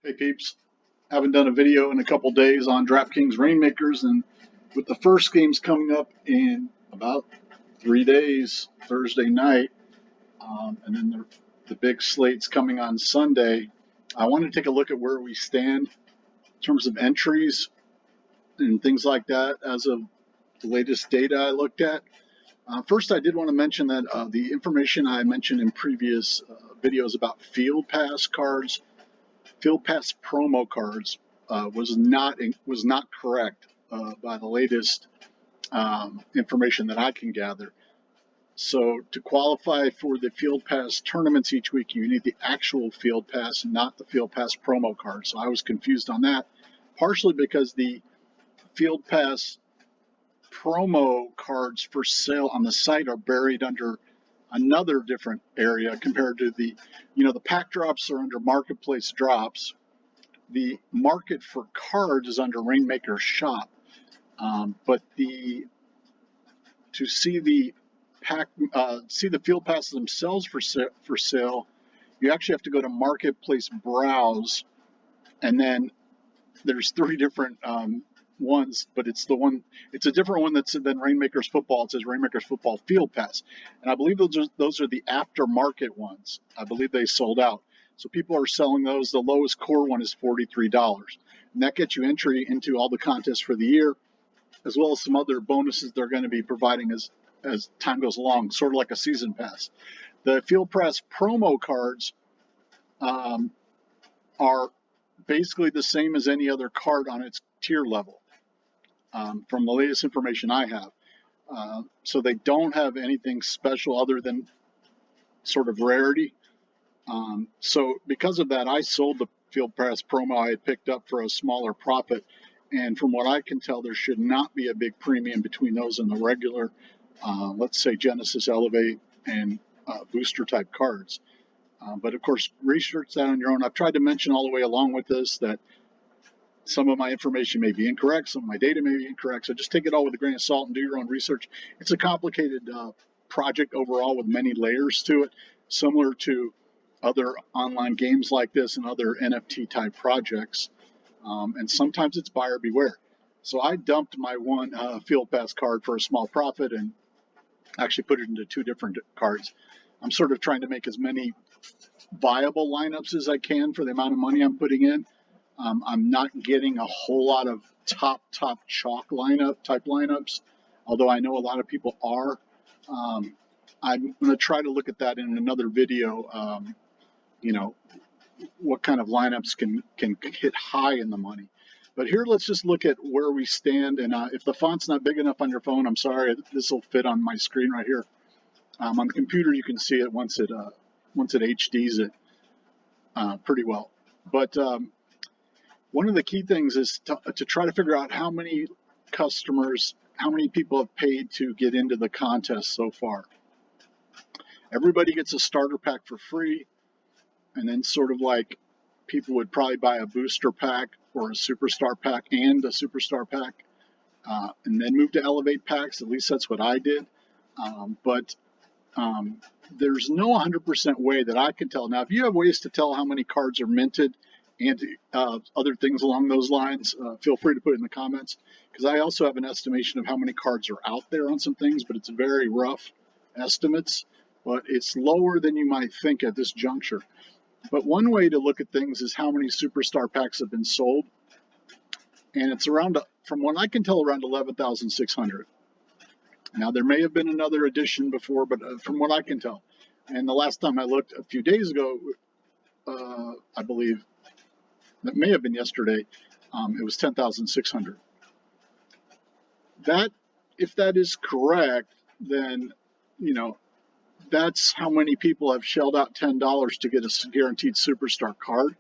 Hey peeps, haven't done a video in a couple days on DraftKings Reignmakers, and with the first games coming up in about 3 days, Thursday night, and then the big slates coming on Sunday, I want to take a look at where we stand in terms of entries and things like that as of the latest data I looked at. First, I did want to mention that the information I mentioned in previous videos about Field Pass cards, Field Pass promo cards, was not correct by the latest information that I can gather. So to qualify for the Field Pass tournaments each week, you need the actual Field Pass, not the Field Pass promo card. So I was confused on that, partially because the Field Pass promo cards for sale on the site are buried under another different area compared to the pack drops are under marketplace drops. The market for cards is under Reignmakers shop, but to see the field passes themselves for sale, you actually have to go to marketplace browse, and then there's three different ones, but it's a different one that's than Reignmakers football. It says Reignmakers football field pass, and I believe those are the aftermarket ones. I believe they sold out. So people are selling those. The lowest core one is $43. And that gets you entry into all the contests for the year, as well as some other bonuses they're going to be providing as time goes along, sort of like a season pass. The Field Pass promo cards are basically the same as any other card on its tier level, from the latest information I have. So they don't have anything special other than sort of rarity. So because of that, I sold the Field Pass promo I had picked up for a smaller profit. And from what I can tell, there should not be a big premium between those and the regular, let's say Genesis, Elevate, and booster type cards. But of course, research that on your own. I've tried to mention all the way along with this that some of my information may be incorrect, some of my data may be incorrect. So just take it all with a grain of salt and do your own research. It's a complicated project overall with many layers to it, similar to other online games like this and other NFT type projects. And sometimes it's buyer beware. So I dumped my one Field Pass card for a small profit and actually put it into two different cards. I'm sort of trying to make as many viable lineups as I can for the amount of money I'm putting in. I'm not getting a whole lot of top chalk lineups, although I know a lot of people are. I'm going to try to look at that in another video. What kind of lineups can hit high in the money. But here, let's just look at where we stand. And if the font's not big enough on your phone, I'm sorry. This will fit on my screen right here. On the computer, you can see it once it HDs it pretty well. But one of the key things is to try to figure out how many people have paid to get into the contest so far. Everybody gets a starter pack for free, and then sort of like people would probably buy a booster pack or a superstar pack and a superstar pack, and then move to elevate packs. At least that's what I did. But there's no 100% way that I can tell. Now, if you have ways to tell how many cards are minted and other things along those lines, feel free to put it in the comments, because I also have an estimation of how many cards are out there on some things, but it's very rough estimates, but it's lower than you might think at this juncture. But one way to look at things is how many superstar packs have been sold, and it's around, from what I can tell, around 11,600. Now, there may have been another edition before, but from what I can tell, and the last time I looked a few days ago, I believe, that may have been yesterday, it was 10,600. That, if that is correct, then, that's how many people have shelled out $10 to get a guaranteed superstar card,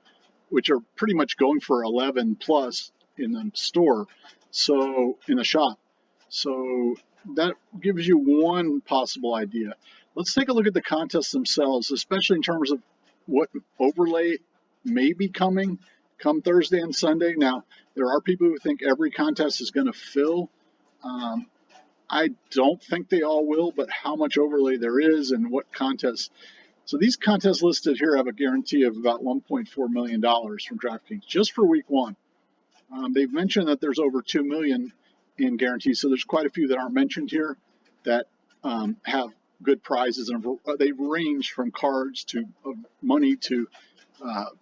which are pretty much going for 11 plus in the store, so in the shop. So that gives you one possible idea. Let's take a look at the contests themselves, especially in terms of what overlay may be coming come Thursday and Sunday. Now, there are people who think every contest is going to fill. I don't think they all will, but how much overlay there is and what contests. So these contests listed here have a guarantee of about $1.4 million from DraftKings just for week one. They've mentioned that there's over 2 million in guarantees, so there's quite a few that aren't mentioned here that have good prizes, and they range from cards to money to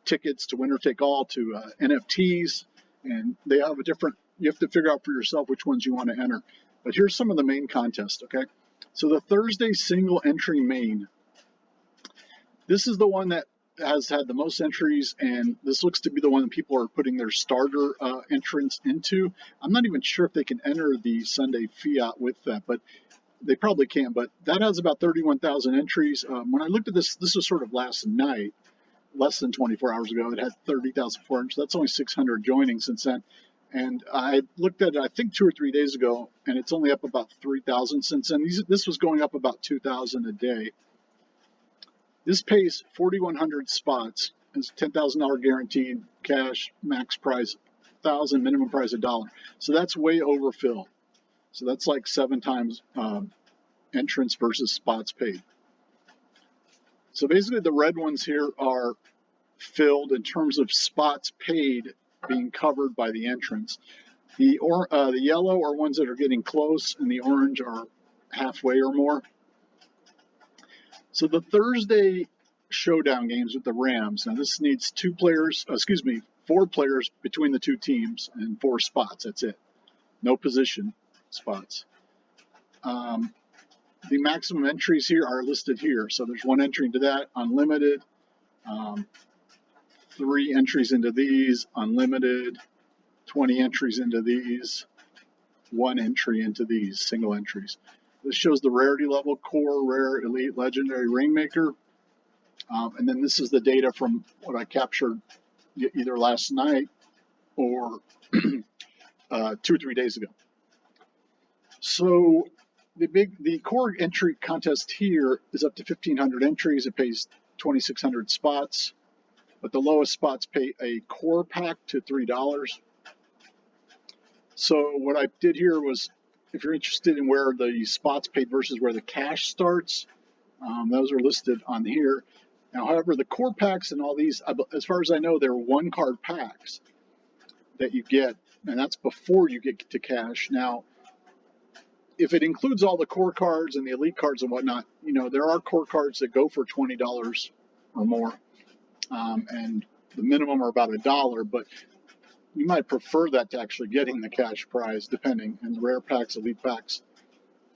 tickets to winner take all to NFTs, and they have a different. You have to figure out for yourself which ones you want to enter. But here's some of the main contests. Okay, so the Thursday single entry main. This is the one that has had the most entries, and this looks to be the one that people are putting their starter entrance into. I'm not even sure if they can enter the Sunday fiat with that, but they probably can. But that has about 31,000 entries. When I looked at this, this was sort of last night, less than 24 hours ago. It had 30,400. That's only 600 joining since then. And I looked at it, I think 2 or 3 days ago, and it's only up about 3,000 since then. This was going up about 2,000 a day. This pays 4,100 spots. It's $10,000 guaranteed cash, max price $1,000, minimum price $1. So that's way overfill. So that's like 7 times entrance versus spots paid. So basically the red ones here are filled in terms of spots paid being covered by the entrance. The yellow are ones that are getting close, and the orange are halfway or more. So the Thursday showdown games with the Rams. Now this needs 4 players between the 2 teams and 4 spots. That's it. No position spots. The maximum entries here are listed here. So there's 1 entry into that, unlimited. 3 entries into these, unlimited. 20 entries into these. 1 entry into these, single entries. This shows the rarity level: core, rare, elite, legendary, rainmaker. And then this is the data from what I captured either last night or 2 or 3 days ago. So the core entry contest here is up to 1,500 entries. It pays 2,600 spots, but the lowest spots pay a core pack to $3. So what I did here was, if you're interested in where the spots paid versus where the cash starts, those are listed on here. Now, however, the core packs and all these, as far as I know, they're 1-card packs that you get, and that's before you get to cash. Now, if it includes all the core cards and the elite cards and whatnot, there are core cards that go for $20 or more, and the minimum are about $1, but you might prefer that to actually getting the cash prize, depending, and the rare packs, elite packs,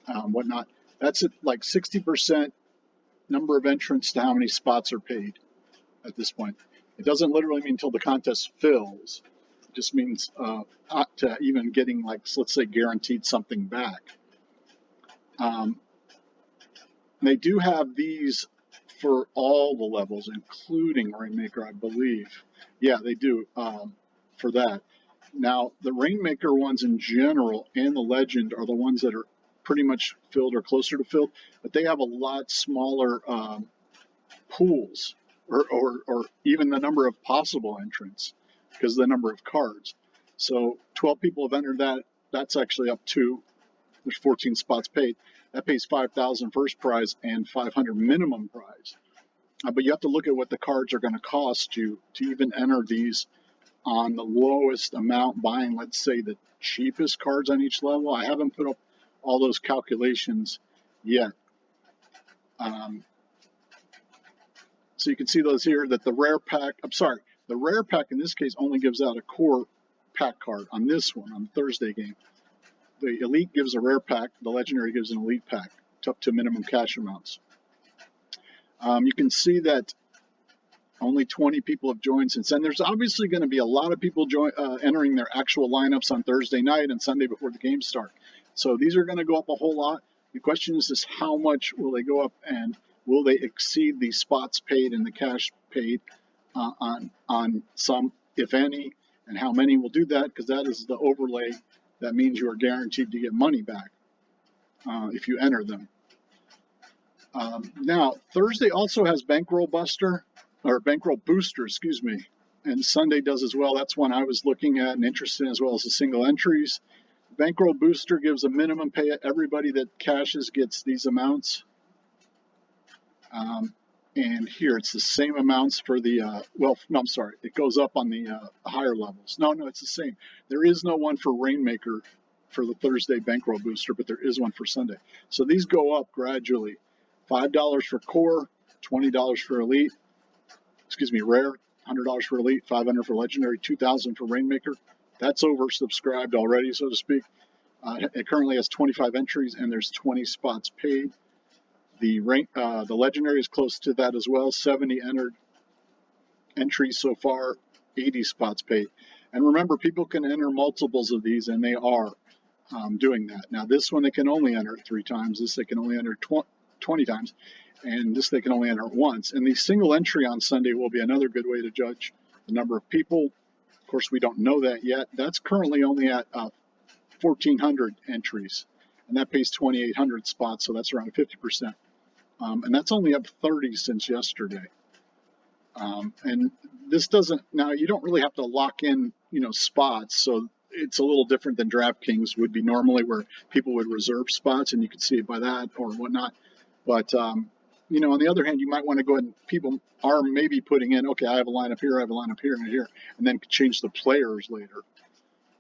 whatnot. That's at like 60% number of entrants to how many spots are paid at this point. It doesn't literally mean until the contest fills. It just means not to even getting, like, let's say, guaranteed something back. They do have these for all the levels, including Rainmaker, I believe. Yeah, they do for that. Now, the Rainmaker ones in general and the Legend are the ones that are pretty much filled or closer to filled, but they have a lot smaller pools or even the number of possible entrants because of the number of cards. So 12 people have entered that. That's actually up to, there's 14 spots paid. That pays $5,000 first prize and $500 minimum prize. But you have to look at what the cards are going to cost you to even enter these on the lowest amount, buying, let's say, the cheapest cards on each level. I haven't put up all those calculations yet. So you can see those here, that the rare pack, the rare pack in this case only gives out a core pack card on this one, on the Thursday game. The elite gives a rare pack, the legendary gives an elite pack, up to minimum cash amounts. You can see that only 20 people have joined since then. There's obviously going to be a lot of people entering their actual lineups on Thursday night and Sunday before the games start. So these are going to go up a whole lot. The question is just how much will they go up, and will they exceed the spots paid and the cash paid on some, if any, and how many will do that, because that is the overlay. That means you are guaranteed to get money back if you enter them. Now, Thursday also has Bankroll Booster, and Sunday does as well. That's one I was looking at and interested in, as well as the single entries. Bankroll Booster gives a minimum pay. Everybody that cashes gets these amounts. And here it's the same amounts for the, well, no, I'm sorry. It goes up on the higher levels. No, it's the same. There is no one for Reignmaker for the Thursday bankroll booster, but there is one for Sunday. So these go up gradually. $5 for core, $20 for elite, rare, $100 for elite, $500 for legendary, $2,000 for Reignmaker. That's oversubscribed already, so to speak. It currently has 25 entries and there's 20 spots paid. The legendary is close to that as well. 70 entered entries so far, 80 spots paid. And remember, people can enter multiples of these, and they are doing that. Now, this one they can only enter 3 times. This they can only enter 20 times. And this they can only enter once. And the single entry on Sunday will be another good way to judge the number of people. Of course, we don't know that yet. That's currently only at 1,400 entries. And that pays 2,800 spots, so that's around 50%. And that's only up 30 since yesterday. And this doesn't, now you don't really have to lock in, spots. So it's a little different than DraftKings would be normally, where people would reserve spots, and you could see it by that or whatnot. But, on the other hand, you might want to go ahead and people are maybe putting in, okay, I have a lineup here, I have a lineup here and here, and then change the players later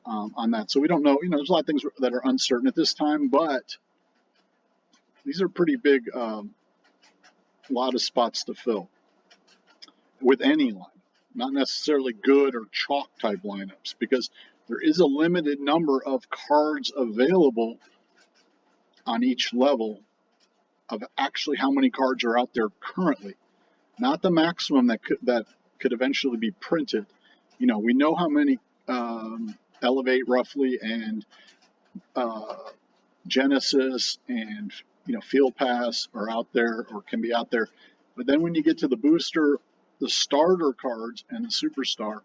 on that. So we don't know, there's a lot of things that are uncertain at this time, but these are pretty big, lot of spots to fill with any line, not necessarily good or chalk type lineups, because there is a limited number of cards available on each level of actually how many cards are out there currently, not the maximum that could eventually be printed. We know how many Elevate roughly and Genesis and Field Pass are out there or can be out there. But then when you get to the booster, the starter cards and the superstar,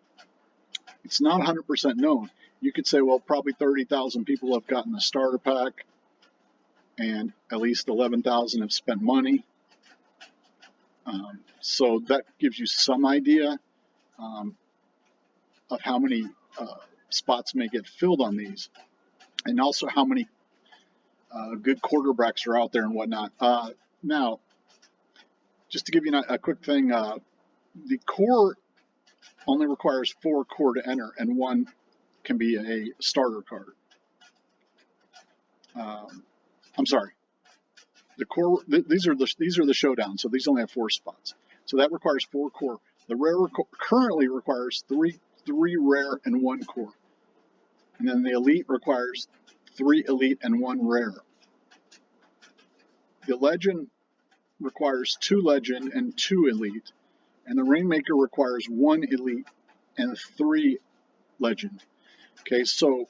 it's not 100% known. You could say, well, probably 30,000 people have gotten the starter pack and at least 11,000 have spent money. So that gives you some idea of how many spots may get filled on these, and also how many good quarterbacks are out there and whatnot. Now, just to give you a quick thing, the core only requires 4 core to enter, and 1 can be a starter card. I'm sorry. The core, these are the showdown, so these only have 4 spots. So that requires 4 core. The rare currently requires 3 rare and 1 core. And then the elite requires 3 elite and 1 rare. The legend requires 2 legend and 2 elite. And the Reignmaker requires 1 elite and 3 legend. Okay, so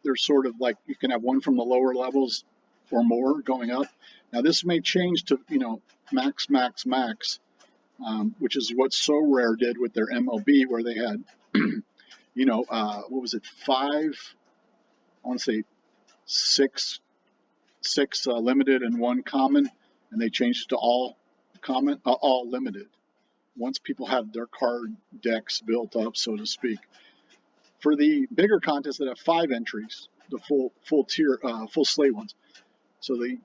there's sort of like you can have 1 from the lower levels or more going up. Now this may change to, max, which is what Sorare did with their MLB, where they had, what was it, 5, I want to say 6 limited and 1 common, and they changed it to all common, all limited, once people had their card decks built up, so to speak. For the bigger contests that have 5 entries, the full tier, full slate ones, so the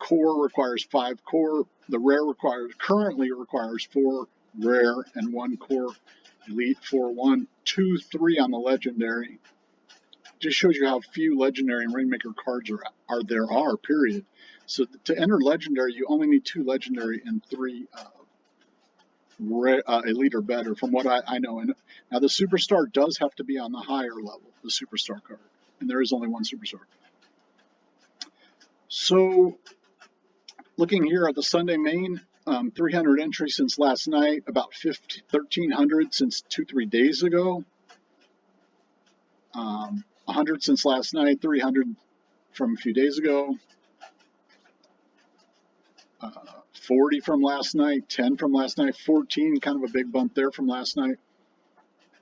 core requires 5 core. The rare currently requires 4 rare and 1 core. Elite 4, 1, 2, 3 on the legendary. Just shows you how few legendary and Reignmaker cards there are. Period. So to enter legendary, you only need 2 legendary and 3 elite or better, from what I know. And now the superstar does have to be on the higher level, the superstar card, and there is only 1 superstar. So looking here at the Sunday main, 300 entries since last night, about 1,300 since 2-3 days ago, 100 since last night, 300 from a few days ago, 40 from last night, 10 from last night, 14, kind of a big bump there from last night,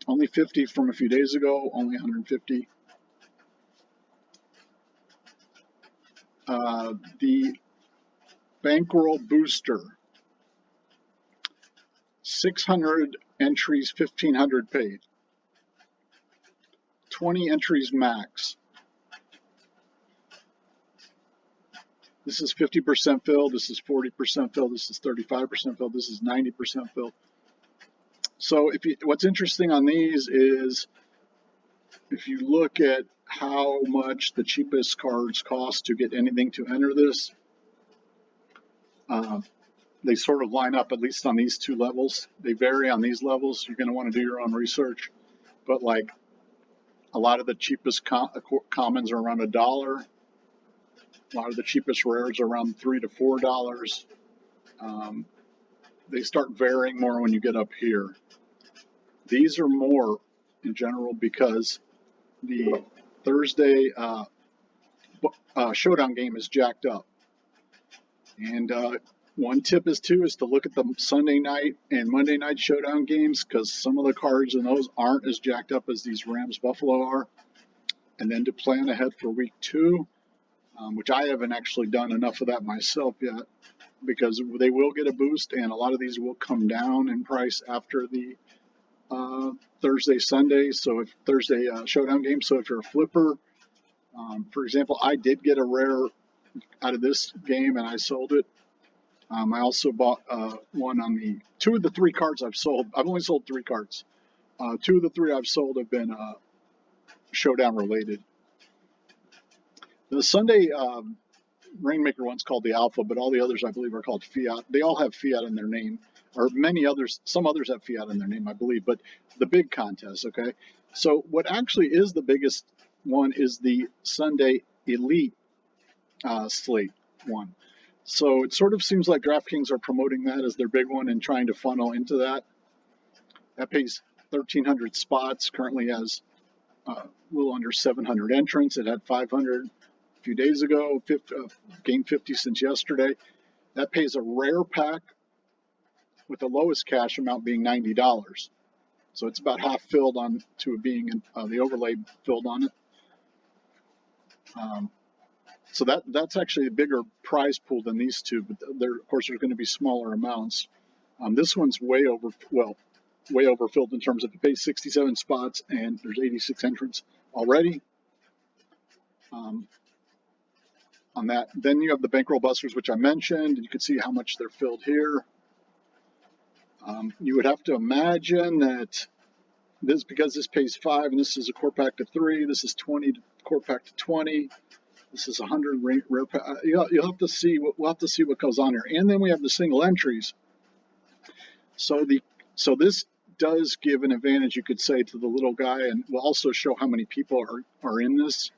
only 50 from a few days ago, only 150. The bankroll booster, 600 entries, 1,500 paid. 20 entries max. This is 50% filled. This is 40% filled. This is 35% filled. This is 90% filled. So what's interesting on these is if you look at how much the cheapest cards cost to get anything to enter this, they sort of line up, at least on these two levels. They vary on these levels. You're going to want to do your own research. But like a lot of the cheapest commons are around $1. A lot of the cheapest rares are around $3 to $4. They start varying more when you get up here. These are more in general because the Thursday Showdown game is jacked up. And one tip is to look at the Sunday night and Monday night Showdown games because some of the cards in those aren't as jacked up as these Rams Buffalo are. And then to plan ahead for week 2, which I haven't actually done enough of that myself yet, because they will get a boost and a lot of these will come down in price after the Thursday, Sunday. So if Thursday Showdown game. So if you're a flipper, for example, I did get a rare out of this game and I sold it. I also bought one on the 2 of the 3 cards I've sold. I've only sold 3 cards. 2 of the 3 I've sold have been Showdown related. The Sunday Reignmaker one's called the Alpha, but all the others I believe are called Fiat. They all have Fiat in their name, or many others. Some others have Fiat in their name, I believe. But the big contest, okay. So what actually is the biggest one is the Sunday Elite Slate one. So it sort of seems like DraftKings are promoting that as their big one and trying to funnel into that. That pays 1,300 spots. Currently has a little under 700 entrants. It had 500 a few days ago. Gained 50 since yesterday. That pays a rare pack with the lowest cash amount being $90. So it's about half filled on to being the overlay filled on it. So that's actually a bigger prize pool than these two, but of course there's going to be smaller amounts. This one's way overfilled in terms of it pays 67 spots and there's 86 entrants already. On that, then you have the bankroll busters, which I mentioned. You can see how much they're filled here. You would have to imagine that because this pays 5 and this is a core pack to 3, this is 20 core pack to 20. This is 100 rare pack. You'll have to see we'll have to see what goes on here. And then we have the single entries. So this does give an advantage, you could say, to the little guy, and will also show how many people are in this.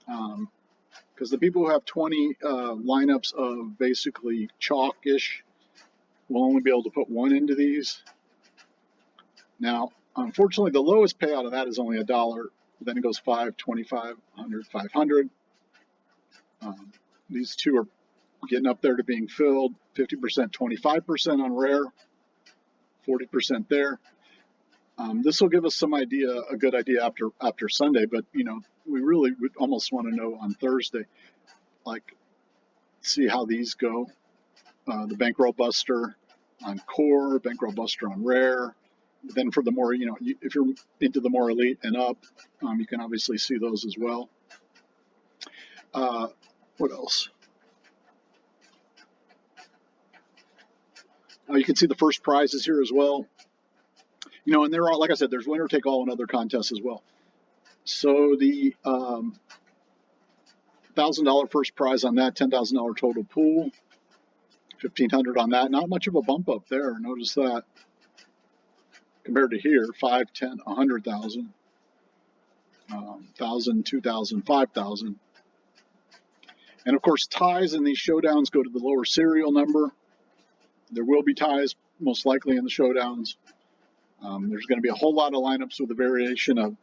Because the people who have 20 lineups of basically chalk-ish will only be able to put 1 into these. Now, unfortunately, the lowest payout of that is only $1. Then it goes 5, 25, 100, 500. These two are getting up there to being filled. 50%, 25% on rare, 40% there. This will give us a good idea after Sunday, but we really would almost want to know on Thursday, like see how these go. The bankroll buster on core, bankroll buster on rare. Then for the more, if you're into the more elite and up, you can obviously see those as well. What else? You can see the first prizes here as well. And there are, like I said, there's winner take all in other contests as well. So the $1,000 first prize on that, $10,000 total pool, $1,500 on that. Not much of a bump up there. Notice that compared to here, 5, 10, 100,000, 1,000, 2,000, 5,000. And of course, ties in these showdowns go to the lower serial number. There will be ties, most likely, in the showdowns. There's going to be a whole lot of lineups with a variation of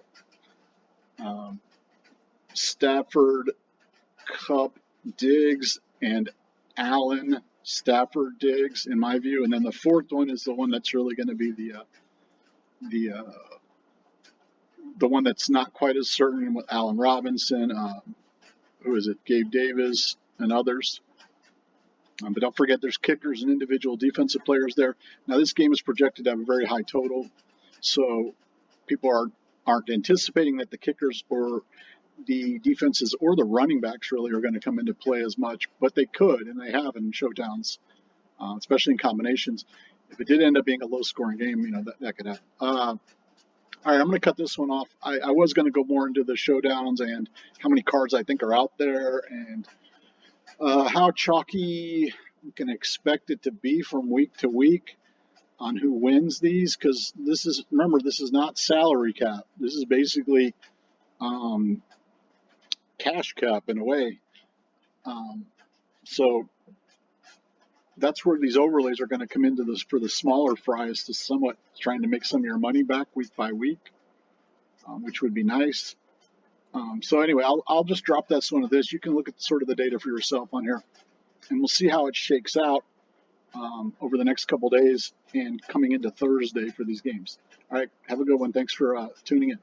Stafford, Cup, Diggs, and Allen, Stafford, Diggs, in my view. And then the fourth one is the one that's really going to be the one that's not quite as certain, with Allen Robinson, who is it, Gabe Davis, and others. But don't forget, there's kickers and individual defensive players there. Now, this game is projected to have a very high total, so people aren't anticipating that the kickers or the defenses or the running backs really are going to come into play as much, but they could, and they have in showdowns, especially in combinations. If it did end up being a low-scoring game, that could happen. All right, I'm going to cut this one off. I was going to go more into the showdowns and how many cards I think are out there and how chalky you can expect it to be from week to week on who wins these, because remember, this is not salary cap. This is basically cash cap in a way. So that's where these overlays are going to come into this for the smaller fries to somewhat trying to make some of your money back week by week, which would be nice. So anyway, I'll just drop that one of this. You can look at sort of the data for yourself on here, and we'll see how it shakes out over the next couple days and coming into Thursday for these games. All right, have a good one. Thanks for tuning in.